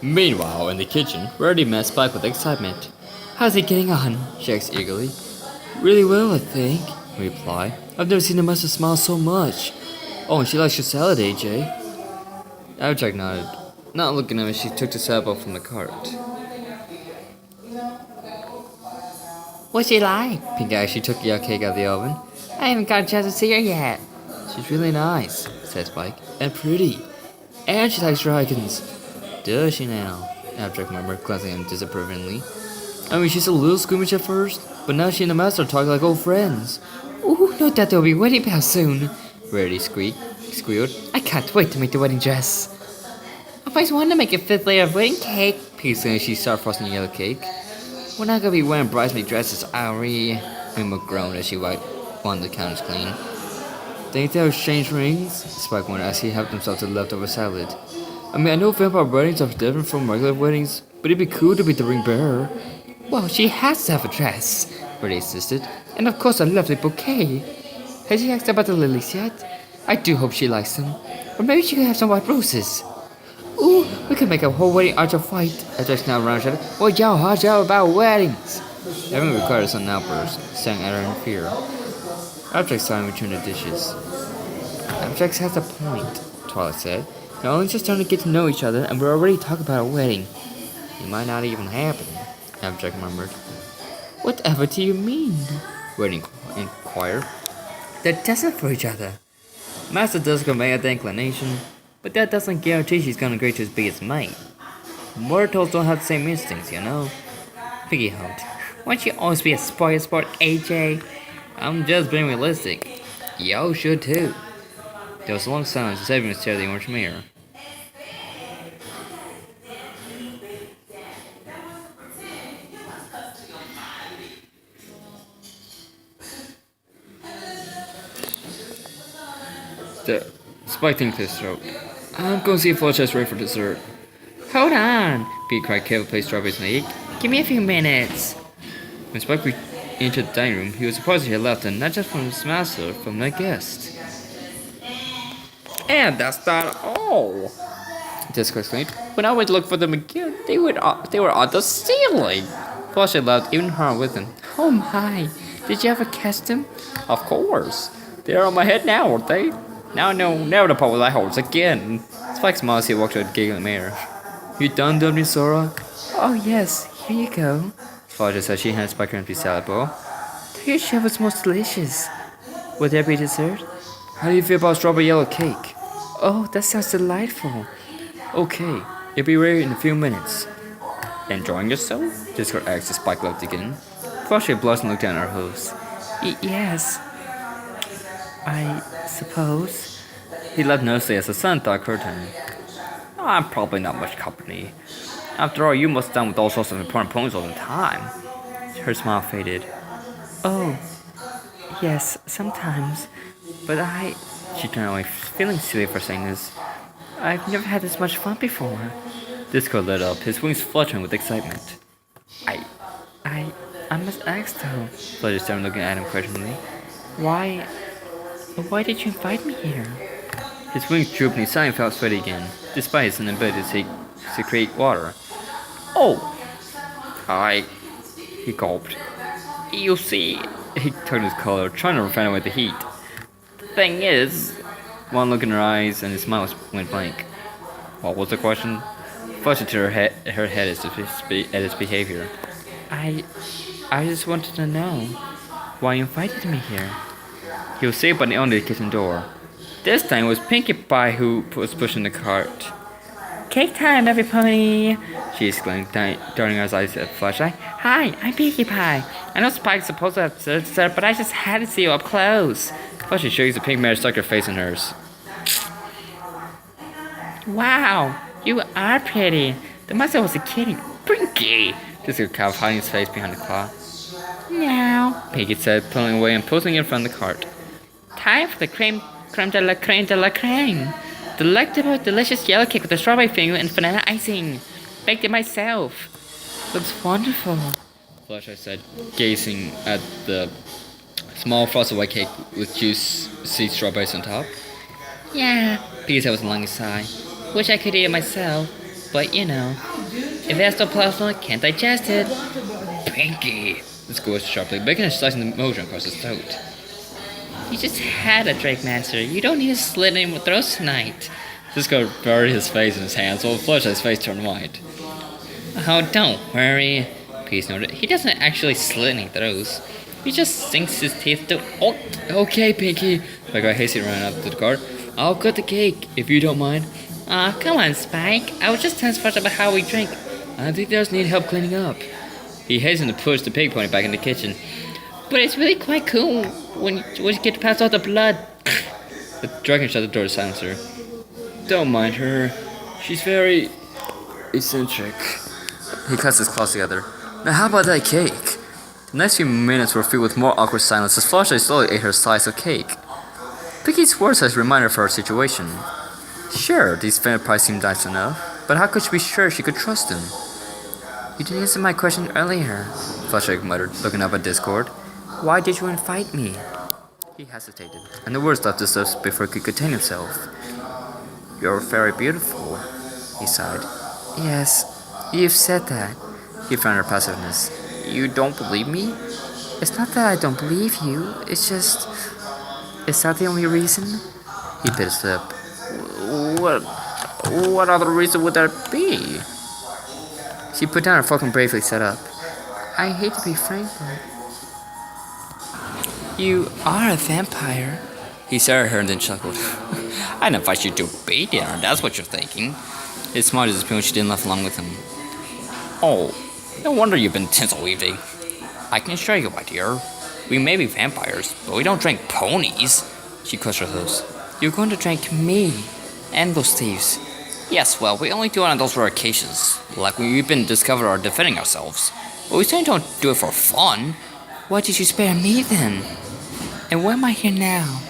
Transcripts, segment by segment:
Meanwhile, in the kitchen, Rarity met Spike with excitement. How's he getting on? She asked eagerly. Really well, I think, he replied. I've never seen a master smile so much. Oh, and she likes your salad, AJ. Applejack nodded. Not looking at him, she took the salad bowl from the cart. What's she like? Pink asked. She took the cake out of the oven. I haven't got a chance to see her yet. She's really nice, said Spike. And pretty. And she likes dragons. Does she now? Applejack murmured, glancing at him disapprovingly. I mean, she's a little squeamish at first, but now she and the master are talking like old friends. Ooh, no doubt they'll be wedding bells soon. Rarity squealed. I can't wait to make the wedding dress. I've always wanted to make a 5th layer of wedding cake. Peacefully, she started frosting the yellow cake. We're not gonna be wearing bridesmaid dresses, Ari. Mima groaned as she wiped one of the counters clean. Think they'll exchange rings? Spike wondered as he helped himself to the leftover salad. I mean, I know vampire weddings are different from regular weddings, but it'd be cool to be the ring bearer. Well, she has to have a dress, Rarity insisted. And of course a lovely bouquet. Has she asked about the lilies yet? I do hope she likes them. Or maybe she could have some white roses. Ooh, we could make a whole wedding arch of white. Applejack now around shouted, well, y'all about weddings. Everyone required a sudden outburst, staring at her in fear. Applejack saw him return the dishes. Applejack has a point, Twilight said. They're only just starting to get to know each other, and we're already talking about a wedding. It might not even happen, Applejack murmured. Whatever do you mean? Rarity inquired. They're destined for each other. Master does convey the inclination, but that doesn't guarantee she's gonna agree to be his mate. Mortals don't have the same instincts, you know. Piggy humped. Won't you always be a spoiled sport, AJ? I'm just being realistic. Y'all should too. There was a long silence as everyone stared at the orange mirror. Spike cleared his throat. I'm going to see if Fletcher's ready for dessert. Hold on, Pete cried, carefully placed strawberries in the egg. Give me a few minutes. When Spike entered the dining room, he was surprised he had left, and not just from his master, from the guest. And that's not all, Jessica exclaimed. When I went to look for them again, they were on the ceiling. Fletcher laughed even harder with him. Oh my, did you ever catch them? Of course. They're on my head now, aren't they? Now no, never to part with my horse again. Spike smiled as he walked to the giggling mirror. You done, Dummy Sora? Oh yes, here you go. Fletcher said she handed Spike her empty salad bowl. Your chef was most delicious. Would there be dessert? How do you feel about strawberry yellow cake? Oh, that sounds delightful. Okay, it'll be ready in a few minutes. Enjoying yourself? Discord asked as Spike left again. Fletcher blushed and looked down at her host. Yes. I suppose. He laughed nervously as the sun thought occurred to him. Oh, I'm probably not much company. After all, you must stand with all sorts of important opponents all the time. Her smile faded. Oh, yes, sometimes. But She turned away, feeling silly for saying this. I've never had this much fun before. Disco lit up, his wings fluttering with excitement. I must ask though. Fletcher started looking at him questioningly. Why did you invite me here? His wings drooped and he suddenly felt sweaty again, despite his inability to secrete water. Oh! He gulped. You see, he turned his collar, trying to fan away the heat. The thing is, one look in her eyes and his smile went blank. What was the question? Fletcher to her head at his behavior. I just wanted to know why you invited me here. He was saved by the owner of the kitchen door. This time it was Pinkie Pie who was pushing the cart. Cake time, everybody! She exclaimed, darting her eyes at Fletcher. Hi, I'm Pinkie Pie. I know Spike's supposed to have dessert, but I just had to see you up close. Fletcher shook the pink mare stuck her face in hers. Wow, you are pretty. The master was kidding. Pinkie! Just a cow hiding his face behind the claw. Now, Pinkie said, pulling away and posing in front of the cart. Time for the creme de la creme. Delectable, delicious yellow cake with a strawberry filling and vanilla icing. Baked it myself. Looks wonderful, Fletcher said, gazing at the small frosted white cake with juicy strawberries on top. Yeah, Pinkie said with a long sigh. Wish I could eat it myself. but you know, if ectoplasm can't digest it. Pinky! Disco was sharply, making a slicing motion across his throat. You just had a Drake Master. You don't need to slit any more throats tonight. Disco buried his face in his hands while Fluttershy's face turned white. Oh, don't worry, Peace noted. He doesn't actually slit any throats. He just sinks his teeth through. Oh, okay, Pinky. The guy hastily ran up to the car. I'll cut the cake, if you don't mind. Aw, come on, Spike. I was just telling Sponge about how we drink. I think there's need help cleaning up. He hastened to push the pig pony back in the kitchen. But it's really quite cool when you get to pass all the blood. The dragon shut the door to silence her. Don't mind her. She's very eccentric. He cuts his claws together. Now how about that cake? The next few minutes were filled with more awkward silence as Fluttershy slowly ate her slice of cake. Piggy's words as a reminder of her situation. Sure, these vampires seemed nice enough, but how could she be sure she could trust them? You didn't answer my question earlier, Fluttershy muttered, looking up at Discord. Why did you invite me? He hesitated, and the words left his lips before he could contain himself. You're very beautiful, he sighed. Yes, you've said that. He found her passiveness. You don't believe me? It's not that I don't believe you, it's just... Is that the only reason? He bit his lip. What other reason would there be? She put down her fork and bravely sat up. I hate to be frank, but... You are a vampire. He stared at her and then chuckled. I didn't invite you to a bait dinner, that's what you're thinking. He smiled at his when she didn't laugh along with him. Oh, no wonder you've been tense all evening. I can assure you, my dear. We may be vampires, but we don't drink ponies. She closed her lips. You're going to drink me and those thieves. Yes, well, we only do it on those rare occasions, like when we've been discovered or defending ourselves. But we certainly don't do it for fun. Why did you spare me then? And why am I here now?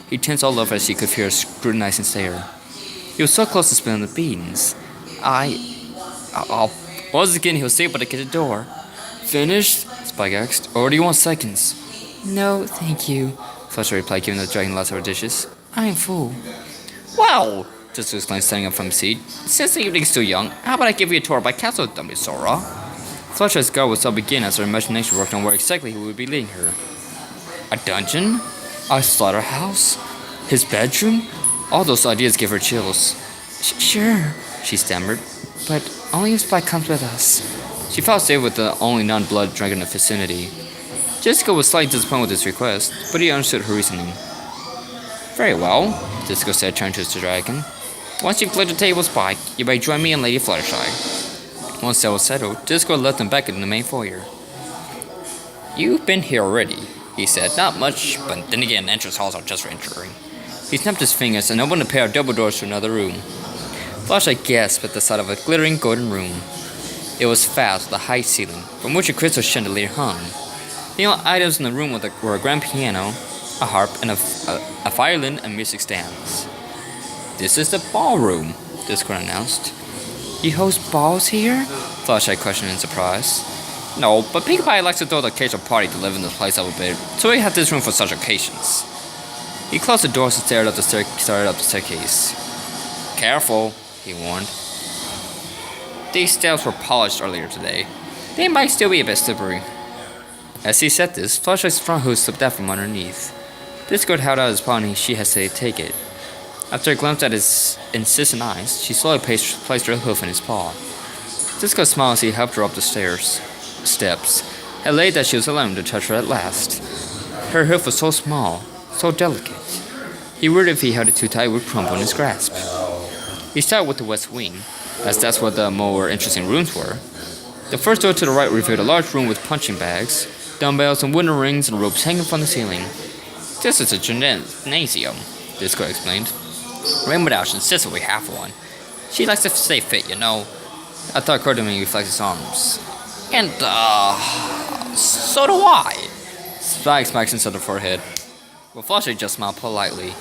He tensed all over as he could feel her scrutinizing stare. He was so close to spilling the beans. Once again, he was able to get the door. Finished? Spike asked. Or do you want seconds? No, thank you, Fluttershy replied, giving the dragon lots of her dishes. I'm full. Well, just exclaimed, standing up from his seat. Since the evening's still young, how about I give you a tour by Castle Dumbledore? Fluttershy's guard would still begin as her imagination worked on where exactly he would be leading her. A dungeon? A slaughterhouse? His bedroom? All those ideas gave her chills. Sure, she stammered, but only if Spike comes with us. She felt safe with the only non-blood dragon in the vicinity. Jessica was slightly disappointed with this request, but he understood her reasoning. Very well, Jessica said, turning to the dragon. Once you've cleared the table, Spike, you may join me and Lady Fluttershy. Once that was settled, Jessica led them back into the main foyer. You've been here already, he said. Not much, but then again, entrance halls are just for entering. He snapped his fingers and opened a pair of double doors to another room. Fluttershy gasped at the sight of a glittering golden room. It was vast with a high ceiling, from which a crystal chandelier hung. The only items in the room were a grand piano, a harp, and a violin and music stands. This is the ballroom, Discord announced. You host balls here? Fluttershy questioned in surprise. No, but Pinkie Pie likes to throw the occasional party to live in this place up a bit, so we have this room for such occasions. He closed the doors and started up the staircase. Careful, he warned. These steps were polished earlier today. They might still be a bit slippery. As he said this, Fluttershy's front hoof slipped out from underneath. Discord held out his paw and she hesitated to take it. After a glance at his insistent eyes, she slowly placed her hoof in his paw. Discord smiled as he helped her up the steps, and lay that she was allowing him to touch her at last. Her hoof was so small, so delicate. He worried if he held it too tight it would crumble in his grasp. He started with the west wing, as that's where the more interesting rooms were. The first door to the right revealed a large room with punching bags, dumbbells, and wooden rings and ropes hanging from the ceiling. This is a gymnasium, Discord explained. Rainbow Dash insisted we have one. She likes to stay fit, you know. A thought occurred to me and he flexed his arms. And, so do I. Spike smacked into the forehead. Well, Fluttershy just smiled politely.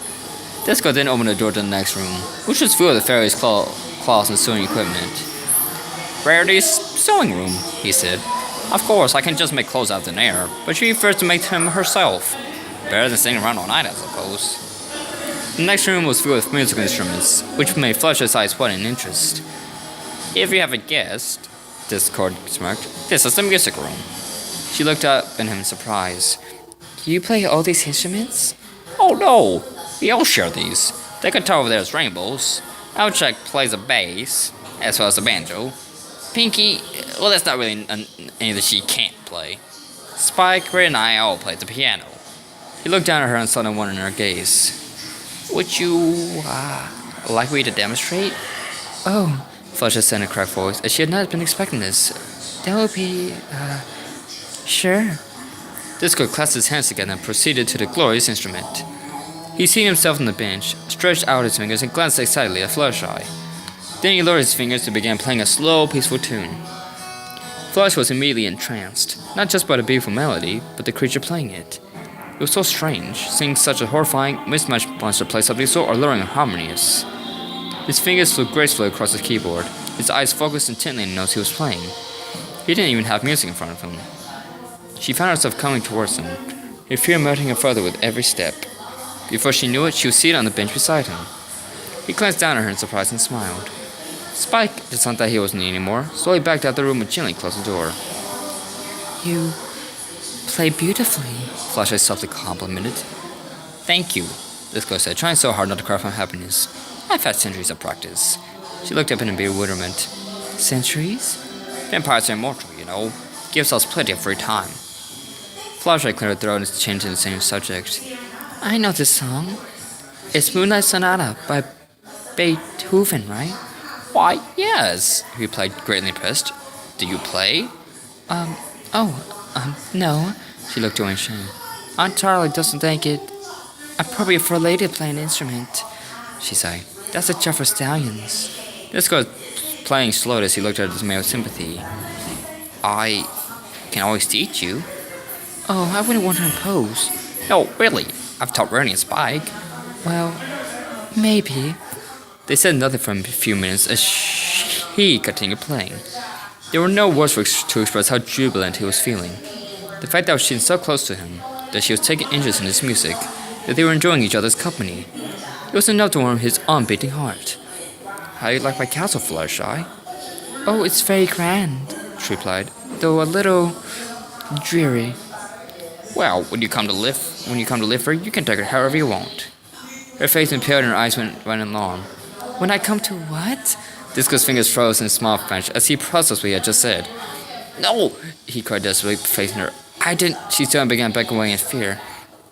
Disco then opened the door to the next room, which was filled with various claws and sewing equipment. Rarity's sewing room, he said. Of course, I can just make clothes out of thin air, but she prefers to make them herself. Better than sitting around all night, I suppose. The next room was filled with musical instruments, which made Fluttershy's eyes wet in interest. If you haven't guessed, Discord smirked, this is the music room. She looked up at him in surprise. You play all these instruments? Oh no, we all share these. The guitar over there is Rainbows. Alchek plays the bass, as well as the banjo. Pinky, well, that's not really any that she can't play. Spike, Red, and I all play the piano. He looked down at her and saw no wonder in her gaze. Would you, like me to demonstrate? Oh, Flusha said in a cracked voice, as she had not been expecting this. That would be, sure. Disco clasped his hands together and proceeded to the glorious instrument. He seated himself on the bench, stretched out his fingers, and glanced excitedly at Fluttershy. Then he lowered his fingers and began playing a slow, peaceful tune. Flush was immediately entranced, not just by the beautiful melody, but the creature playing it. It was so strange, seeing such a horrifying, mismatched monster play something so alluring and harmonious. His fingers flew gracefully across the keyboard, his eyes focused intently on the notes he was playing. He didn't even have music in front of him. She found herself coming towards him, her fear melting her further with every step. Before she knew it, she was seated on the bench beside him. He glanced down at her in surprise and smiled. Spike, just not that he wasn't anymore, slowly backed out the room and gently closed the door. You play beautifully, Fluttershy softly complimented. Thank you, this girl said, trying so hard not to cry from happiness. I've had centuries of practice. She looked up in bewilderment. Centuries? Vampires are immortal, you know. Gives us plenty of free time. Fluttershy cleared her throat and changed to the same subject. I know this song. It's Moonlight Sonata by Beethoven, right? Why, yes, he replied, greatly impressed. Do you play? No. She looked away in shame. Aunt Charlie doesn't think it appropriate for a lady to play an instrument, she sighed. That's a job for stallions. This girl was playing slowly as he looked at her with male sympathy. I can always teach you. Oh, I wouldn't want to impose. No, really. I've taught Rennie and Spike. Well, maybe. They said nothing for a few minutes as he continued playing. There were no words to express how jubilant he was feeling. The fact that she was so close to him, that she was taking interest in his music, that they were enjoying each other's company. It was enough to warm his own beating heart. How do you like my castle, Fluttershy? Oh, it's very grand, she replied, though a little dreary. Well, when you come to live here, you can take it however you want. Her face impaled and her eyes went in alarm. When I come to what? Disco's fingers froze in a small French as he processed what he had just said. No, he cried desperately, facing her. I didn't. She suddenly began backing away in fear.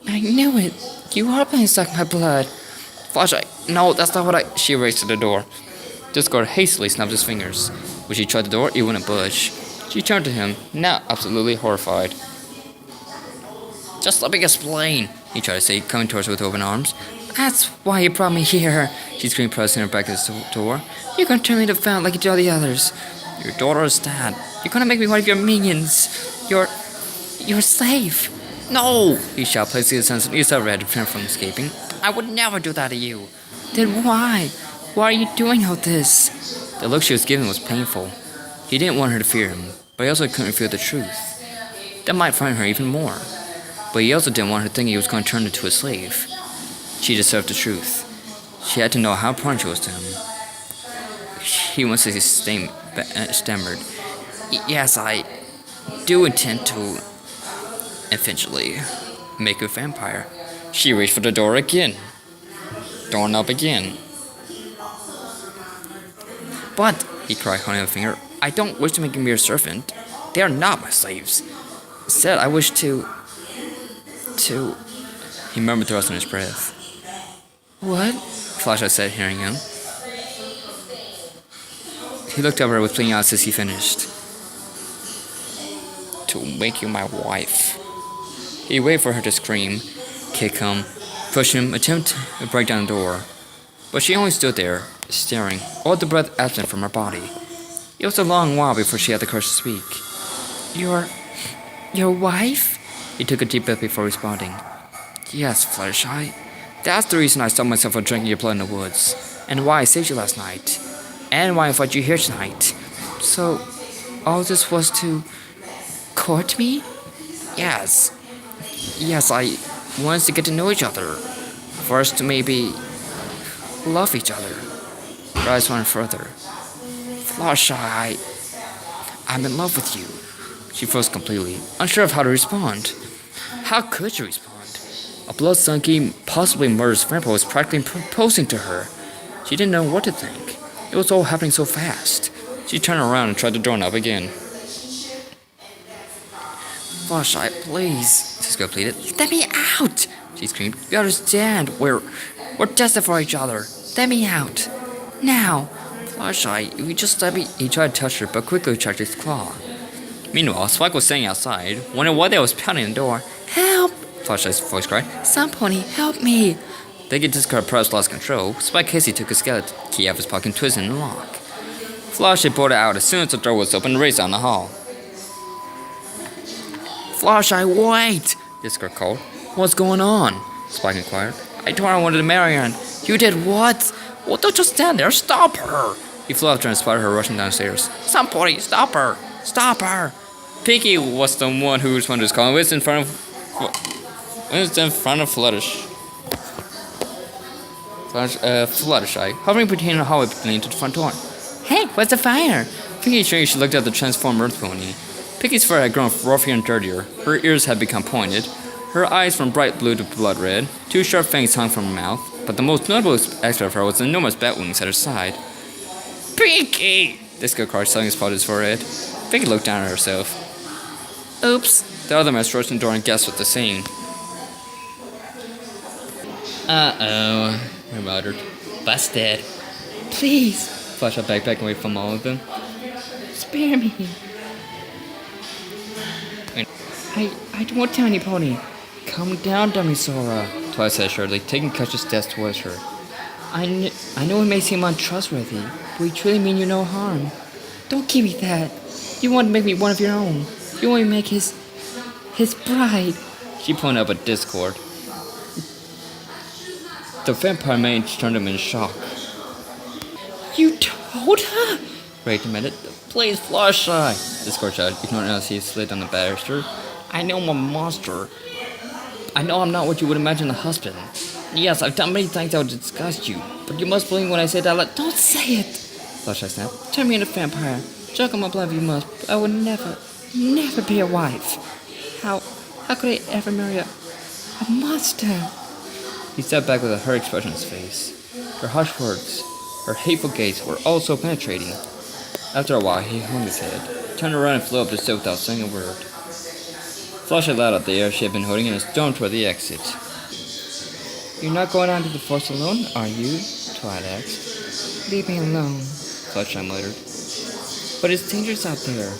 I knew it. You are playing suck my blood. Fluttershy, no, that's not what I. She raced to the door. Disco hastily snapped his fingers. When she tried the door, it wouldn't budge. She turned to him, now absolutely horrified. Just let me explain, he tried to say, coming towards her with open arms. That's why you brought me here, she screamed, pressing her back against the door. You're gonna turn me to found like you do all the others. Your daughter is dead. You're gonna make me one of your minions. You're a slave. No, he shouted, placing his hands on each side of her head to prevent from escaping. I would never do that to you. Then why? Why are you doing all this? The look she was giving was painful. He didn't want her to fear him, but he also couldn't reveal the truth. That might frighten her even more. But he also didn't want her thinking he was going to turn her into a slave. She deserved the truth. She had to know how important she was to him. He once stammered. Yes, I do intend to eventually make you a vampire. She reached for the door again. Doorknob again. But, he cried, holding a finger, I don't wish to make him your servant. They are not my slaves. Instead, I wish to... He murmured the rest under his breath. What? Fluttershy said, hearing him. He looked up at her with pleading eyes as he finished. To make you my wife. He waited for her to scream, kick him, push him, attempt to break down the door. But she only stood there, staring, all the breath absent from her body. It was a long while before she had the courage to speak. Your wife? He took a deep breath before responding. Yes, Fluttershy. That's the reason I stopped myself from drinking your blood in the woods, and why I saved you last night, and why I invited you here tonight. So, all this was to court me? Yes. Yes, I wanted to get to know each other. First, maybe love each other. Her eyes went further. Flashlight, I'm in love with you. She froze completely, unsure of how to respond. How could she respond? A blood-sunky, possibly murderous vampire was practically proposing to her. She didn't know what to think. It was all happening so fast. She turned around and tried the doorknob again. Flashlight, please, Cisco pleaded. Let me out! She screamed. You understand? We're destined for each other. Let me out. Now. Flashlight, if you just let me. He tried to touch her, but quickly checked his claw. Meanwhile, Spike was standing outside, wondering why they was pounding on the door. Help! Flashlight's voice cried. Somebody, help me! Thinking Cisco perhaps lost control, Spike Casey took his skeleton key out of his pocket and twisted in the lock. Flashlight pulled it out as soon as the door was open and raced down the hall. Flashlight, wait! Cisco called. What's going on? Spike inquired. I told her I wanted to marry her and... You did what? Well, don't just stand there. Stop her! He flew after and spotted her rushing downstairs. Somebody, stop her! Stop her! Pinky was the one who responded to his call and was in front of Fluttershy, hovering between the hallway leading to the front door. Hey, what's the fire? Pinky changed. She looked at the transformed earth pony. Pinky's fur had grown rougher and dirtier. Her ears had become pointed. Her eyes from bright blue to blood red. 2 sharp fangs hung from her mouth. But the most notable aspect of her was the enormous bat wings at her side. Pinky! Disco cried, selling his paw to his forehead. Pinky looked down at herself. Oops. The other mouse rushed in the door and guessed what the scene. Uh-oh, I muttered. Busted. Please. Flashlight backed away from all of them. Spare me. I don't want Tiny Pony. Calm down, dummy Sora, Twilight said shortly, taking cautious steps towards her. I know it may seem untrustworthy, but we truly mean you no harm. Don't give me that. You want to make me one of your own. You want to make his bride. She pointed up at Discord. The vampire mage turned him in shock. You told her? Ray demanded. Please, Flashlight, Discord shouted, ignoring as he slid down the banister. I know I'm a monster. I know I'm not what you would imagine a husband. Yes, I've done many things that would disgust you, but you must believe when I say that. Don't say it! Flashlight snapped. Turn me into a vampire. Jug on my blood if you must, but I would never be a wife. How could I ever marry a monster? He stepped back with a hurt expression on his face. Her harsh words, her hateful gaze were all so penetrating. After a while, he hung his head, turned around and flew up the stairs without saying a word. Flashlight let out the air she had been holding and stormed toward the exit. You're not going out into the forest alone, are you? Twilight asked. Leave me alone, Flashlight muttered. But it's dangerous out there.